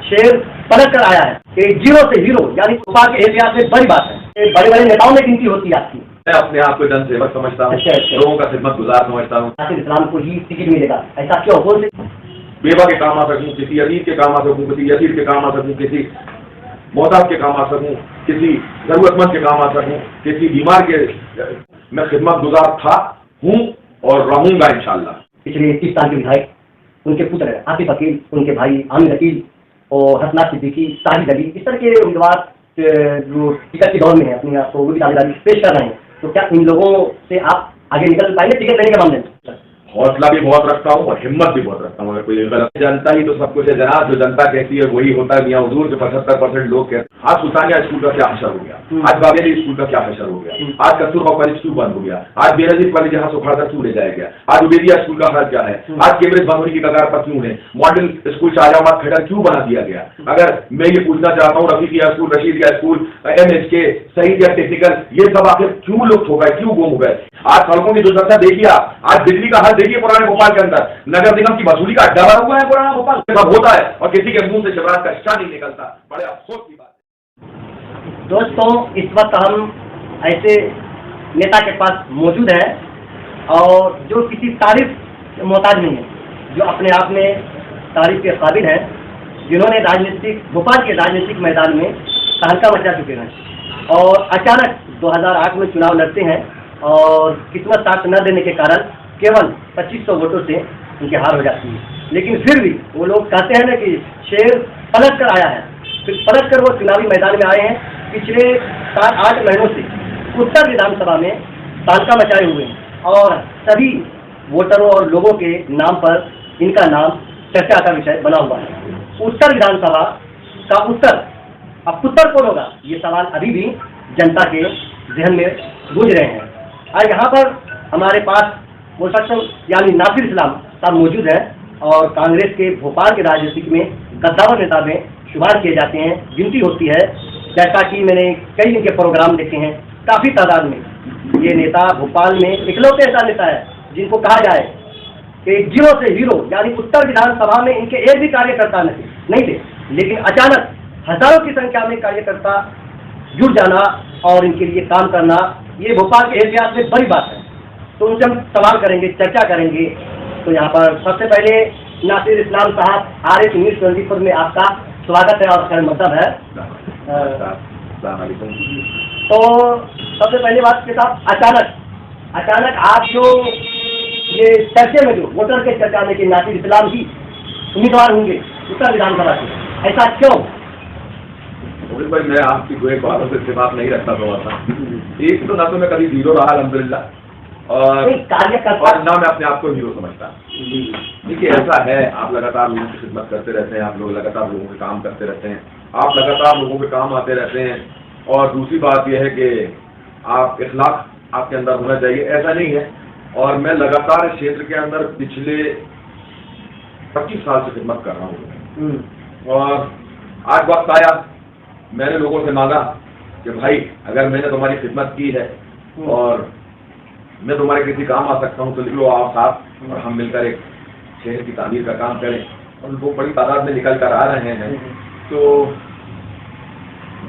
शेर पलट कर आया है कि जीरो से हीरो, यानी भोपाल के इतिहास में बड़ी बात है। बड़े बड़े नेताओं में गिनती होती है आपकी। मैं अपने आप को जन सेवक समझता हूँ, लोगों का खिदमत गुजार समझता हूँ। नासिर इस्लाम को ही टिकट मिलेगा, ऐसा क्यों? कौन से बेवा के काम आ सकूँ, किसी अजीब के काम आ सकूँ, किसी यतीम के काम आ सकूँ, किसी मोहताज के काम आ सकूँ, किसी जरूरतमंद के काम आ सकूँ, किसी बीमार के मैं खिदमत गुजार था, हूँ और रहूंगा इंशाल्लाह। पिछले 30 साल के विधायक, उनके पुत्र आसिफ अकील, उनके भाई आमिर अकील और हसनात सिद्दीकी, साहिद अली, इस तरह के उम्मीदवार जो टिकट के दौर में है, अपनी आपको वो भी दावेदारी पेश कर रहे हैं, तो क्या इन लोगों से आप आगे निकल पाएंगे टिकट देने के मामले में? हौसला भी बहुत रखता हूँ और हिम्मत भी बहुत रखता हूँ। अगर कोई गलत, जनता ही तो सब कुछ है जनाब, जो जनता कहती है वही होता है। मियां हुजूर के 75% लोग कहते हैं। आज सुल्तानिया स्कूल का क्या हशर हो गया, आज बाबेली स्कूल का क्या हशर हो गया, आज कस्तूरबा कॉलेज क्यों बंद हो गया, आज बेनजीर कॉलेज जहाँ से उखाड़ कर क्यों ले जाया गया, आज उबेदिया स्कूल का हाल क्या है, आज केम्ब्रिज बंगोरी की कगार पर क्यों है, मॉडल स्कूल शाहजहाबाद खैटर क्यों बना दिया गया? अगर मैं ये पूछना चाहता हूँ, Rafiqia school, Rashidiya school, MHK, Shahidiya technical, ये सब आखिर क्यों लुप्त हो गए, क्यों गुम हो गए? आज सड़कों की दुर्दशा देखिए, आज बिजली का हाल देखिए पुराने भोपाल के अंदर, नगर निगम की वसूली का अड्डा बना हुआ है पुराना भोपाल, सब होता है और किसी के मुंह से शिवराज का शा नहीं निकलता। बड़े अफसोस की बात है। दोस्तों, इस वक्त हम ऐसे नेता के पास मौजूद हैं और जो किसी तारीफ मोहताज नहीं है, जो अपने आप में तारीफ के काबिल हैं, जिन्होंने भोपाल के राजनीतिक मैदान में तहलका मचा चुके हैं और अचानक 2008 में चुनाव लड़ते हैं और किस्मत साथ न देने के कारण केवल 2500 वोटों से उनकी हार हो जाती है। लेकिन फिर भी वो लोग कहते हैं ना कि शेर पलट कर आया है, फिर पलट कर वो चुनावी मैदान में आए हैं। पिछले 7-8 महीनों से उत्तर विधानसभा में तहलका मचाए हुए हैं और सभी वोटरों और लोगों के नाम पर इनका नाम चर्चा का विषय बना हुआ है। उत्तर विधानसभा का उत्तर, अब उत्तर कौन होगा, ये सवाल अभी भी जनता के जहन में गूंज रहे हैं। और यहाँ पर हमारे पास वो शख्स यानी नासिर इस्लाम साहब मौजूद हैं और कांग्रेस के भोपाल के राजनीतिक में गद्दावर नेता में शुमार किए जाते हैं, गिनती होती है। जैसा कि मैंने कई इनके प्रोग्राम देखे हैं, काफ़ी तादाद में ये नेता भोपाल में इकलौते ऐसा नेता है जिनको कहा जाए कि जीरो से हीरो, यानी उत्तर विधानसभा में इनके एक भी कार्यकर्ता नहीं थे, लेकिन अचानक हजारों की संख्या में कार्यकर्ता जुड़ जाना और इनके लिए काम करना, ये भोपाल के इतिहास में बड़ी बात है। तो उनसे हम सवाल करेंगे, चर्चा करेंगे। तो यहाँ पर सबसे पहले नासिर इस्लाम साहब, RS न्यूज़ 24 में आपका स्वागत है और खैर मकदम है। तो सबसे पहली बात के साथ अचानक आप जो ये चर्चे में जो वोटर के चर्चा में कि नासिर इस्लाम ही उम्मीदवार होंगे उत्तर विधानसभा से, ऐसा क्यों? भाई, मैं आपकी कोई बातों से इत्तेफाक नहीं रखता था। एक तो ना तो मैं कभी जीरो रहा अल्हम्दुलिल्लाह, और ना मैं अपने आप को हीरो समझता। देखिए, ऐसा है, आप लगातार लोगों की खिदमत करते रहते हैं, आप लोग लगातार लोगों के काम करते रहते हैं, आप लगातार लोगों के काम आते रहते हैं। और दूसरी बात यह है कि आप इखलाक आपके अंदर होना चाहिए, ऐसा नहीं है। और मैं लगातार इस क्षेत्र के अंदर पिछले 25 साल से खिदमत कर रहा हूँ और आज वक्त आया, मैंने लोगों से मांगा कि भाई, अगर मैंने तुम्हारी खिदमत की है और मैं तुम्हारे किसी काम आ सकता हूँ तो निकलो आओ साथ और हम मिलकर एक शहर की तामीर का काम करें। और लोग बड़ी तादाद में निकल कर आ रहे हैं। तो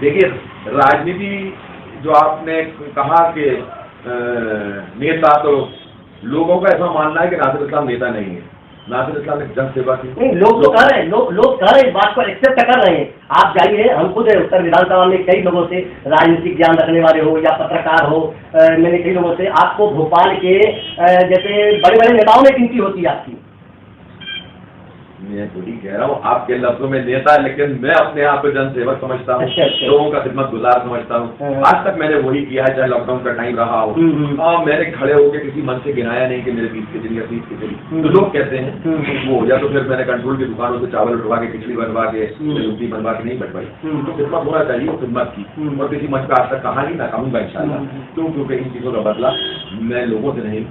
देखिए, राजनीति जो आपने कहा कि नेता, तो लोगों का ऐसा मानना है कि नासिर इस्लाम नेता नहीं है। नासिर इस्लाम एक जन सेवा की नहीं, लोग तो कह रहे हैं, लोग कह रहे हैं, इस बात को एक्सेप्ट कर रहे हैं। आप जाइए, हम खुद उत्तर विधानसभा में कई लोगों से, राजनीतिक ज्ञान रखने वाले हो या पत्रकार हो, मैंने कई लोगों से, आपको भोपाल के जैसे बड़े बड़े नेताओं में गिनती होती है आपकी। मैं तो ही कह रहा हूँ, आपके लफ्जों में नेता है, लेकिन मैं अपने आप को जन सेवक समझता हूँ, लोगों का खिदमत गुजार समझता हूँ। आज तक मैंने वही किया है, चाहे लॉकडाउन का टाइम रहा हो। मैंने खड़े होकर किसी मन से गिनाया नहीं कि मेरे 20 के दिन या 30 के दिन, तो लोग कहते हैं वो, या तो फिर मैंने कंट्रोल की दुकानों से चावल उठवा के, खिचड़ी बनवा के, रोटी बनवा के नहीं बनवाई। तो खिदमत होना चाहिए, वो खिदमत की, और किसी मंच पर आज तक कहा नहीं, ना कहूँगा इंशाल्लाह। क्योंकि इन चीज़ों का बदला मैं लोगों से नहीं,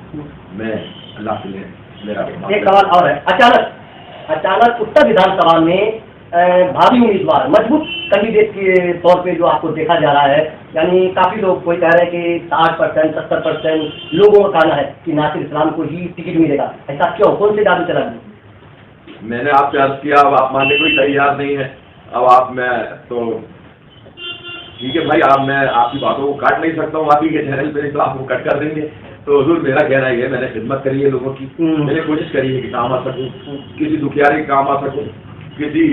मैं अल्लाह से मेरा। एक सवाल और है, अचानक उत्तर विधानसभा में भावी उम्मीदवार, मजबूत कैंडिडेट के तौर पे जो आपको देखा जा रहा है, यानी काफ़ी लोग कोई कह रहे हैं कि 60%, 70% लोगों का कहना है कि नासिर इस्लाम को ही टिकट मिलेगा। ऐसा क्यों, कौन से जादू चला? मैंने आपसे अर्ज किया, अब आप मानने को ही तैयार नहीं है। अब आप मैं तो ठीक है भाई, आप मैं आपकी बातों को काट नहीं सकता हूँ, आप ही के चैनल पे, तो आपको कट कर देंगे। तो हुजूर मेरा कहना ये है, मैंने खिदमत करी है लोगों की, मैंने कोशिश करी है कि काम आ सकूँ, किसी दुखियारे के काम आ सकूँ, किसी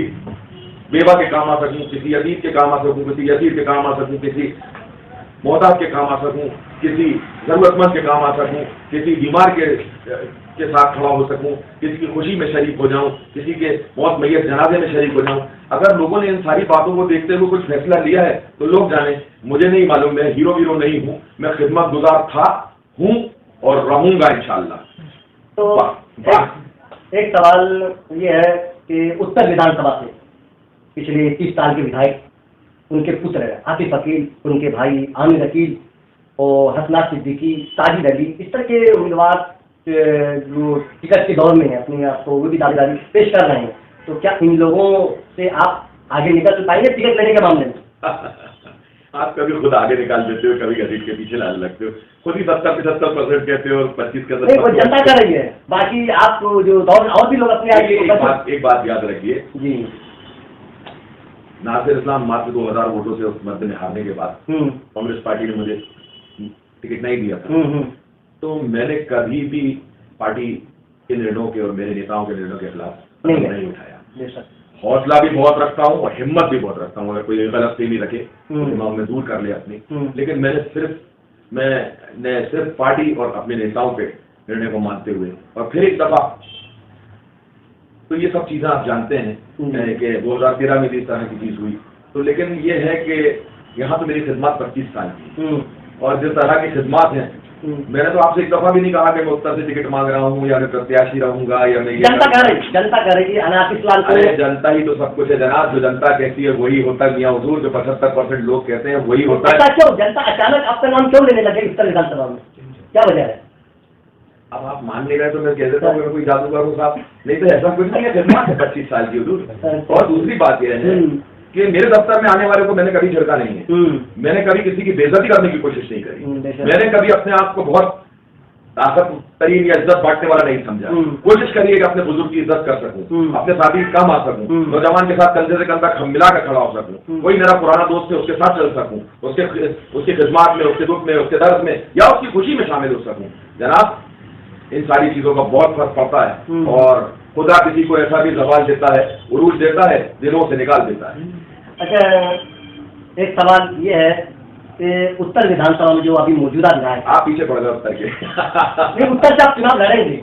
बेवा के काम आ सकूँ, किसी यतीम के काम आ सकूँ, किसी यतीम के काम आ सकूँ, किसी मोहताज के काम आ सकूँ, किसी जरूरतमंद के काम आ सकूँ, किसी बीमार के साथ खड़ा हो सकूँ, किसी की खुशी में शरीक हो जाऊँ, किसी के मौत मैयत जनाजे में शरीक हो जाऊँ। अगर लोगों ने इन सारी बातों को देखते हुए कुछ फैसला लिया है तो लोग जाने, मुझे नहीं मालूम, मैं हीरो वीरो नहीं हूँ, मैं खिदमत गुजार था, हूँ और रहूंगा इंशाअल्लाह। तो एक सवाल ये है कि उत्तर विधानसभा से पिछले 30 साल के विधायक, उनके पुत्र आतिफ अकील, उनके भाई आमिर अकील और हसनात सिद्दीकी, साजिद अली, इस तरह के उम्मीदवार जो टिकट के दौर में है, अपने आप को वो भी दावेदारी पेश कर रहे हैं, तो क्या इन लोगों से आप आगे निकल पाएंगे टिकट लेने के मामले में? आप कभी खुद आगे निकाल देते हो, कभी गरीब के पीछे लाने लगते हो, खुद ही 70-75% कहते हो और 25 वो जनता कर रही है, बाकी आप जो दौर और भी लोग अपने आगे। एक बात याद रखिए जी, नासिर इस्लाम मात्र 2000 वोटों से उस मध्य में हारने के बाद कांग्रेस पार्टी ने मुझे टिकट नहीं दिया था, तो मैंने कभी भी पार्टी के निर्णयों के और मेरे नेताओं के निर्णयों के खिलाफ नहीं उठाया। हौसला भी बहुत रखता हूँ और हिम्मत भी बहुत रखता हूँ, अगर कोई गलत फहमी रखे दिमाग में दूर कर ले अपनी, लेकिन मैंने सिर्फ पार्टी और अपने नेताओं के निर्णय को मानते हुए, और फिर एक दफा तो ये सब चीजें आप जानते हैं कि 2013 में भी इस तरह की चीज हुई, तो लेकिन ये है कि यहाँ तो मेरी खिदमत 25 साल की, और जिस तरह की खिदमत है, मैंने तो आपसे एक दफा भी नहीं कहा कि मैं उत्तर से टिकट मांग रहा हूँ या मैं प्रत्याशी रहूंगा या मैं जनता कह रही अनासिफ इस्लाम को। जनता ही तो सब कुछ है जनाब, जो जनता कहती है वही होता है मियां हुजूर, जो 75% लोग कहते हैं वही होता है। क्यों जनता अचानक आपका नाम क्यों लेने लगे उत्तर विधानसभा में, क्या वजह है? अब आप मान नहीं रहे तो मैं कह देता हूँ कोई जादूगर हूँ साहब, नहीं तो ऐसा कुछ नहीं है, खिदमत है 25 साल की हुजूर। और दूसरी बात यह है कि मेरे दफ्तर में आने वाले को मैंने कभी झिड़का नहीं है, मैंने कभी किसी की बेइज्जती करने की कोशिश नहीं करी, मैंने कभी अपने आप को बहुत ताकत तरीन या इज्जत बांटने वाला नहीं समझा। कोशिश करिए कि अपने बुजुर्ग की इज्जत कर सकूं, अपने साथी काम आ सकूं, नौजवान के साथ कंधे से कंधा मिला कर खड़ा हो सकूं, कोई मेरा पुराना दोस्त है उसके साथ चल सकूं, उसके खिदमत में, उसके दुख में, उसके दर्द में या उसकी खुशी में शामिल हो सकूं। जनाब इन सारी चीजों का बहुत फर्क पड़ता है, और खुदा किसी को ऐसा भी सवाल देता है, उरूज देता है, दिलों से निकाल देता है। अच्छा, एक सवाल ये है कि उत्तर विधानसभा में जो अभी मौजूदा विधायक, आप पीछे पड़ गए उत्तर के उत्तर से आप चुनाव लड़ेंगे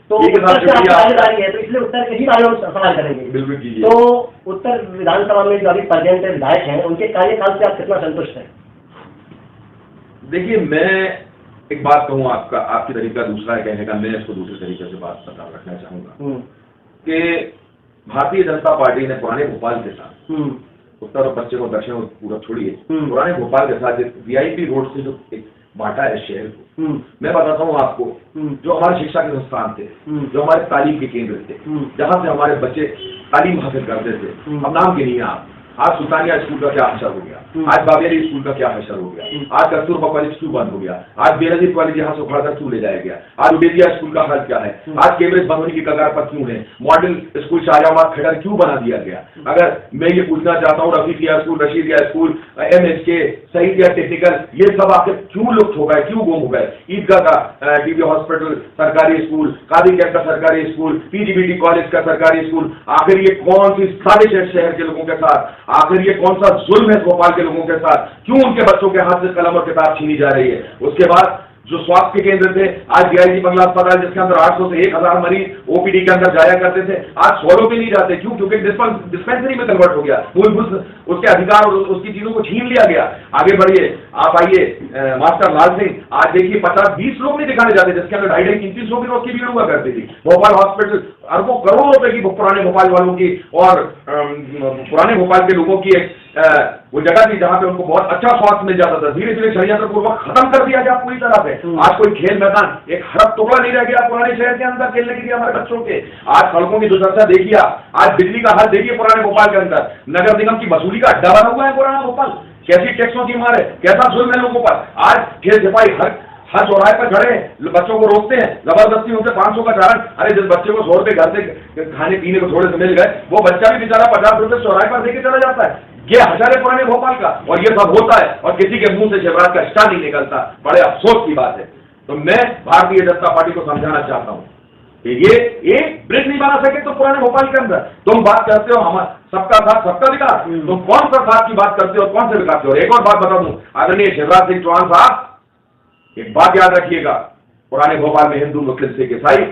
तो उत्तर से आप दावेदारी है, तो इसलिए उत्तर के ही बारे में सवाल करेंगे। बिल्कुल कीजिए। तो उत्तर विधानसभा में जो अभी प्रेजेंट विधायक हैं, उनके कार्यकाल से आप कितना संतुष्ट हैं? देखिए, मैं एक बात कहूँ, आपकी तरीका दूसरा है कहने का, मैं इसको दूसरे तरीके से बात रखना चाहूंगा कि भारतीय जनता पार्टी ने पुराने भोपाल के साथ, उत्तर और पश्चिम और दक्षिण पूरा छोड़िए, पुराने भोपाल के साथ VIP रोड से जो एक बांटा है शहर को, मैं बताता हूँ आपको, जो हमारे शिक्षा के संस्थान थे, जो हमारे तालीम के केंद्र थे, जहाँ से हमारे बच्चे तालीम हासिल करते थे, अब नाम के नहीं आप, आज सुल्तानिया स्कूल का क्या हशर हो गया, आज बाबेली स्कूल का क्या हशर हो गया, आज कस्तूरबा कॉलेज क्यों बंद हो गया, आज बेनजीर कॉलेज यहाँ से उखाड़ कर क्यों ले जाया गया, आज उबेदिया स्कूल का हाल क्या है, आज कैम्ब्रिज बंद होने की कगार पर क्यों है, मॉडल स्कूल शाहजहाबाद खड़र क्यों बना दिया गया। अगर मैं ये पूछना चाहता हूँ, Rafiqia school, Rashidiya school, MHK, Shahidiya technical, ये सब आखिर क्यों लुप्त हो गए, क्यों गुम हो गए। ईदगाह का DB हॉस्पिटल सरकारी स्कूल, कादी कैंप का सरकारी स्कूल, PGBT कॉलेज का सरकारी स्कूल, आखिर ये कौन सी साजिश शहर के लोगों के साथ, आखिर ये कौन सा जुल्म है भोपाल के लोगों के साथ, क्यों उनके बच्चों के हाथ से कलम और किताब छीनी जा रही है। उसके बाद जो स्वास्थ्य के केंद्र थे, आज DIG बंगला अस्पताल जिसके अंदर 800 से 1000 मरीज OPD के अंदर जाया करते थे, आज 100 लोग भी नहीं जाते। क्यों? क्योंकि डिस्पेंसरी में कन्वर्ट हो गया, मूलभूत उसके अधिकार और उसकी चीजों को छीन लिया गया। आगे बढ़िए, आप आइए मास्टर लाल सिंह, आज देखिए 50-20 लोग नहीं दिखाने जाते, जिसके अंदर 250-300 लोग की भीड़ हुआ करती थी। भोपाल हॉस्पिटल अरबों करोड़ों रुपए की पुराने भोपाल वालों की और पुराने भोपाल के लोगों की एक वो जगह थी जहां पे उनको बहुत अच्छा स्वास्थ्य मिल जाता था, धीरे धीरे षड्यंत्र पूर्वक खत्म कर दिया गया पूरी तरह से। आज कोई खेल मैदान, एक हड़प टुकड़ा नहीं रह गया पुराने शहर के अंदर खेलने के लिए हमारे बच्चों के। आज सड़कों की दुर्दशा देखिए, आज बिजली का हाल देखिए पुराने भोपाल के अंदर, नगर निगम की वसूली का अड्डा बना हुआ है पुराना भोपाल, कैसी टैक्सों की मार है, कैसा जुल्म है लोगों पर। आज खेल सिपाही हर चौराहे पर खड़े हैं, बच्चों को रोकते हैं, जबरदस्ती उनसे 500 का चारण। अरे जिस बच्चे को 100 रुपए घर से खाने पीने को थोड़े से मिल गए, वो बच्चा भी बेचारा 50 रुपए चौराहे पर देके चला जाता है। ये हज़ार है पुराने भोपाल का, और ये सब होता है और किसी के मुंह से शिवराज का स्टार नहीं निकलता। बड़े अफसोस की बात है। तो मैं भारतीय जनता पार्टी को समझाना चाहता हूँ कि ये एक ब्रिज नहीं बना सके तो पुराने भोपाल के अंदर तुम बात करते हो हम सबका साथ सबका विकास, तुम कौन सा साथ की बात करते हो, कौन से विकास हो। एक और बात बता दूं, आदरणीय शिवराज सिंह चौहान साहब, एक बात याद रखिएगा, पुराने भोपाल में हिंदू मुस्लिम सिख ईसाई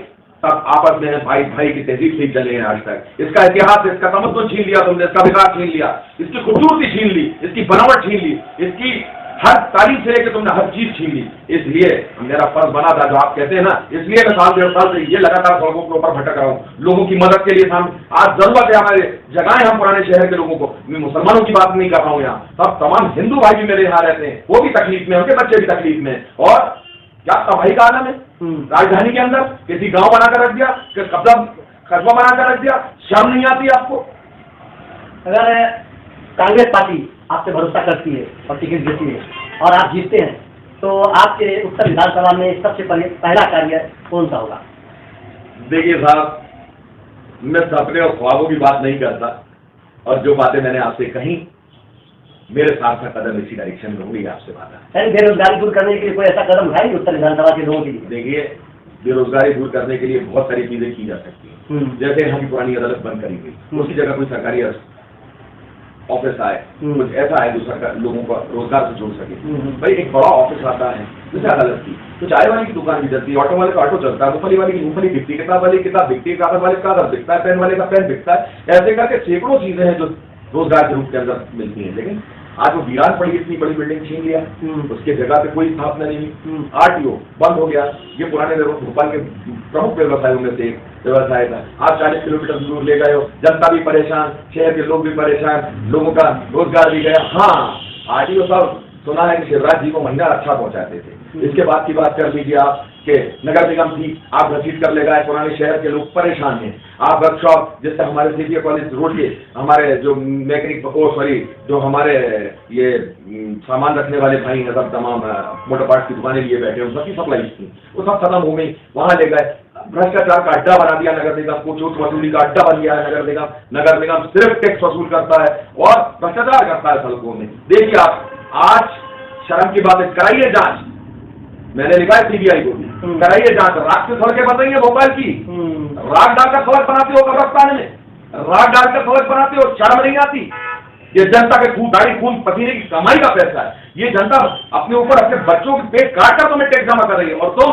सब आपस में भाई भाई की तहजीब से ही चले हैं आज तक। इसका इतिहास, इसका तमद्दुन छीन लिया तुमने, इसका विकास छीन लिया, इसकी खूबसूरती छीन ली, इसकी बनावट छीन ली, इसकी हर तारीफ से लेकर तुमने हर चीज छीन ली। इसलिए मेरा फर्ज बना था, जो आप कहते हैं ना, इसलिए मैं 1.5 साल से ये लगातार सड़कों के ऊपर भटक रहा हूँ, लोगों की मदद के लिए। आज जरूरत है हमारे जगह हम पुराने शहर के लोगों को, मैं मुसलमानों की बात नहीं कर रहा हूँ यहाँ, सब तमाम हिंदू भाई भी मेरे यहाँ रहते हैं, वो भी तकलीफ में, उनके बच्चे भी तकलीफ में। और क्या तबाही का आलम है राजधानी के अंदर, किसी गांव बनाकर रख दिया, कस्बा बनाकर रख दिया, शर्म नहीं आती आपको? अगर कांग्रेस पार्टी आपसे भरोसा करती है और टिकट देती है और आप जीतते हैं, तो आपके उत्तर विधानसभा में सबसे पहला कार्य कौन सा होगा? देखिए साहब, मैं सपने और ख्वाबों की बात नहीं करता, और जो बातें मैंने आपसे कही, मेरे साथ का कदम इसी डायरेक्शन में होगी। आपसे बात है बेरोजगारी दूर करने के लिए कोई ऐसा कदम उठाएंगे उत्तर विधानसभा के लोगों के लिए? देखिए, बेरोजगारी दूर करने के लिए बहुत सारी चीजें की जा सकती हैं। जैसे यहाँ की पुरानी अदालत बंद करी गई, उसकी जगह कोई सरकारी ऑफिस आए, कुछ ऐसा है जो सरकार लोगों को रोजगार से जोड़ सके। भाई एक बड़ा ऑफिस आता है जैसे अदालत की, तो चाय वाले की दुकान भी चलती है, ऑटो वाले का ऑटो चलता है, मूंगफली वाले की मूंगफली बिकती है, किताब वाले की किताब बिकती है, कागज वाले का कागज बिकता है, पेन वाले का पेन बिकता है। ऐसे करके सैकड़ों चीजें हैं जो रोजगार के रूप के अंदर मिलती है। लेकिन आज वो वीरान पड़ी, इतनी बड़ी बिल्डिंग छीन लिया, उसके जगह पे कोई स्थापना नहीं हुई, आरटीओ बंद हो गया। ये पुराने भोपाल के प्रमुख व्यवसायों में से एक व्यवसाय था। आप 40 किलोमीटर दूर ले गए हो, जनता भी परेशान, शहर के लोग भी परेशान, लोगों का रोजगार भी गया। हाँ, आरटीओ साहब सुना है कि शिवराज जी को महीना अच्छा पहुंचाते थे। इसके बाद की बात कर लीजिए आप के नगर निगम थी, आप घसीट कर ले गए, पुराने शहर के लोग परेशान हैं। आप वर्कशॉप, जिससे हमारे सीपीए कॉलेज रोड के हमारे जो मैकेनिक जो हमारे ये सामान रखने वाले भाई हैं, सब तमाम मोटर पार्ट्स की दुकानें लिए बैठे हैं, सबकी सप्लाई थी, वो सब खत्म हो गई, वहां ले गए। भ्रष्टाचार का अड्डा बना दिया नगर निगम को, चोट वसूली का अड्डा बन गया है नगर निगम। नगर निगम सिर्फ टैक्स वसूल करता है और भ्रष्टाचार करता है सड़कों में। देखिए आप, आज शर्म की बात है, कराइए जांच, मैंने लिखा है सीबीआई को भी, कराइए जांच। रात से सड़कें बताइए भोपाल की, रात डालकर सड़क बनाते हो कब्रिस्तान में, रात डालकर सड़क बनाते हो, शर्म नहीं आती? ये जनता के खून, गाड़ी खून पसीने की कमाई का पैसा है। ये जनता अपने ऊपर अपने बच्चों के पेट काट कर तुम्हें टैक्स जमा कर रही है, और तुम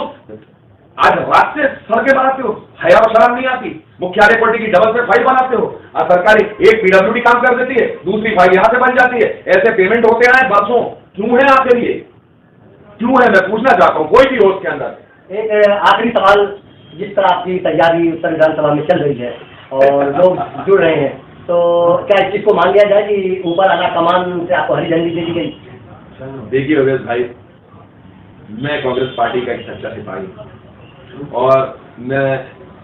आज रात से सड़कें बनाते हो, हया और शर्म नहीं आती? मुख्यालय कोटी की डबल से फाइल बनाते हो, और सरकारी एक पीडब्ल्यूडी काम कर देती है, दूसरी फाइल यहाँ से बन जाती है। ऐसे पेमेंट होते आए बरसों, क्यों है आपके लिए, क्यों है? मैं पूछना चाहता हूँ, कोई भी हो उसके अंदर। एक आखिरी सवाल, जिस तरह आपकी तैयारी उत्तर विधानसभा में चल रही है और लोग जुड़ रहे हैं, तो क्या इस चीज को मान लिया जाए कि ऊपर आना कमान से आपको हरी झंडी दे दी गई? देखिए योगेश भाई, मैं कांग्रेस पार्टी का एक सच्चा सिपाही हूँ, और मैं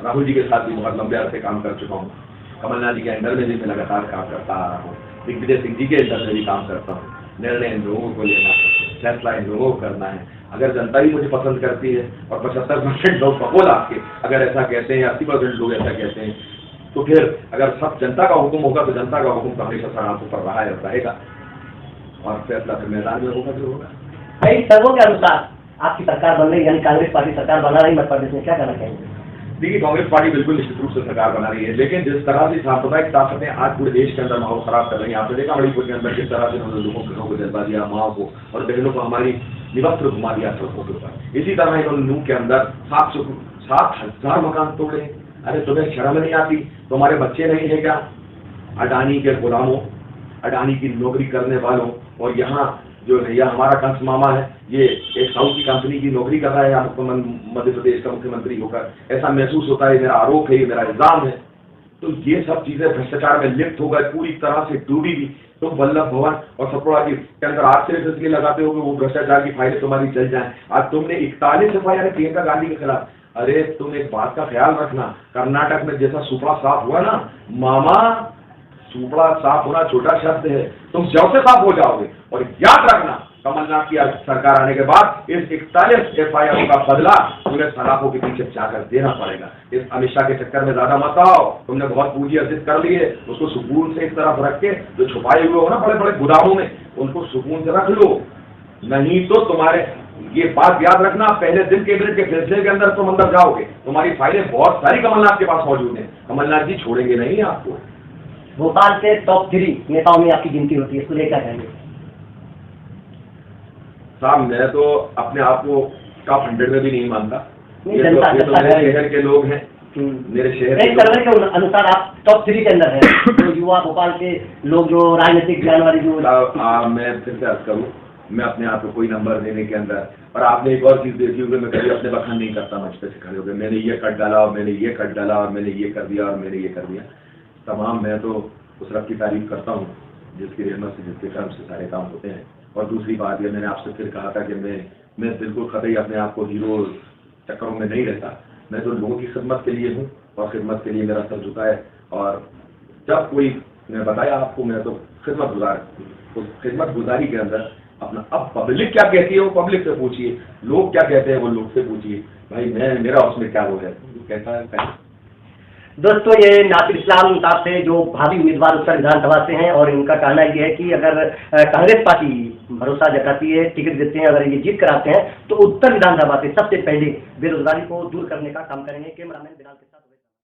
राहुल जी के साथ भी बहुत लंबे अरसे काम कर चुका हूँ। कमलनाथ जी के अंडर में भी मैं लगातार काम करता आ रहा हूँ, दिग्विजय सिंह जी के अंडर में भी काम करता हूँ। निर्णय इन लोगों को लेना है, फैसला इन लोगों को करना है। अगर जनता ही मुझे पसंद करती है, और 75% लोग बकौल आपके अगर ऐसा कहते हैं, 80% लोग ऐसा कहते हैं, तो फिर अगर सब जनता का हुक्म होगा, तो जनता का हुक्म तो हमेशा सड़कों पर रहा है, रहेगा, और फैसला फिर मैदान में होगा जो होगा। भाई, सर्वों के अनुसार आपकी सरकार बन रही है, यानी कांग्रेस पार्टी सरकार बना रही मध्य प्रदेश में, क्या करना चाहिए? देखिए, कांग्रेस पार्टी बिल्कुल निश्चित रूप से सरकार बना रही है, लेकिन जिस तरह से सांप्रदायिक ताकतें आज पूरे देश के अंदर माहौल खराब कर रही है, आपने देखा मणिपुर के अंदर किस तरह से उन्होंने लोगों के घरों को जलवा दिया, माओ को और बहनों को हमारी निवस्त्र घुमा दिया सड़कों के ऊपर। इसी तरह इन्होंने नूह के अंदर 7,000 मकान तोड़े। अरे तुम्हें शर्म नहीं आती? तुम्हारे बच्चे नहीं है क्या? अडानी के गुलामों, अडानी की नौकरी करने वालों, और यहाँ जो भैया हमारा कंस मामा है, ये एक साउथ की कंपनी की नौकरी कर रहा है यहाँ मध्य प्रदेश का मुख्यमंत्री होकर, ऐसा महसूस होता है, मेरा आरोप है, ये मेरा इल्जाम है। तो ये सब चीजें भ्रष्टाचार में लिप्त हो गए, पूरी तरह से डूबी भी। तो वल्लभ भवन और सतपुड़ा के अंदर आज सिर्फ इसलिए लगाते हो कि वो भ्रष्टाचार की फाइलें तुम्हारी चल जाए। आज तुमने 41 एफआईआर है प्रियंका गांधी के खिलाफ। अरे तुम एक बात का ख्याल रखना, कर्नाटक में जैसा सुपड़ा साफ हुआ ना मामा, सुपड़ा साफ होना छोटा शब्द है, तुम जब से साफ हो जाओगे। और याद रखना, कमलनाथ की सरकार आने के बाद इस 41 FIR का बदला उन्हें सलाखों के पीछे जाकर देना पड़ेगा। इस अमित शाह के चक्कर में ज्यादा मत आओ, तुमने बहुत पूंजी अर्जित कर ली है, उसको सुकून से इस तरफ रख के जो छुपाए हुए हो ना बड़े बड़े गुदामों में, उनको सुकून से रख लो, नहीं तो तुम्हारे ये बात याद रखना, पहले दिन कैबिनेट के फैसले के अंदर तुम अंदर जाओगे, तुम्हारी फाइलें बहुत सारी कमलनाथ के पास मौजूद हैं, कमलनाथ जी छोड़ेंगे नहीं आपको। भोपाल के टॉप 3 नेताओं में आपकी गिनती होती है, इसको लेकर कहेंगे साहब? मैं तो अपने आप को टॉप 100 में भी नहीं मानता, ये तो जनता मेरे शहर के लोग हैं, मेरे शहर एक सर्वे के अनुसार आप टॉप 3 के अंदर है। तो युवा भोपाल के लोग जो राजनीतिक ज्ञान वाली जो मैं फिर से अर्ज करूँ, मैं अपने आप को कोई नंबर देने के अंदर, और आपने एक और चीज देखी होगी, मैं कभी अपने बखान नहीं करता मंच पे से खड़े हो गए, मैंने ये कट डाला और मैंने ये कट डाला और मैंने ये कर दिया और मैंने ये कर दिया। तमाम मैं तो उस रब की तारीफ करता हूँ जिसकी रहमत से, जिसके कर्म से सारे काम होते हैं। और दूसरी बात ये, मैंने आपसे फिर कहा था कि मैं बिल्कुल कतई अपने आप को हीरो चक्करों में नहीं रहता, मैं तो लोगों की खिदमत के लिए हूँ और खिदमत के लिए मेरा सर झुका है। और जब कोई, मैं बताया आपको, मैं तो खिदमत गुजार, उस खिदमत गुजारी के अंदर अपना, अब पब्लिक क्या कहती है वो पब्लिक से पूछिए, लोग क्या कहते हैं वो लोग से पूछिए, भाई मेरा उसमें क्या वो है, कैसा है। दोस्तों, ये नासिर इस्लाम साहब से जो भावी उम्मीदवार उत्तर विधानसभा से हैं, और इनका कहना ये है कि अगर कांग्रेस पार्टी भरोसा जताती है, टिकट देते हैं, अगर ये जीत कर आते हैं तो उत्तर विधानसभा से सबसे पहले बेरोजगारी को दूर करने का काम करेंगे। कैमरामैन बिलाल के साथ।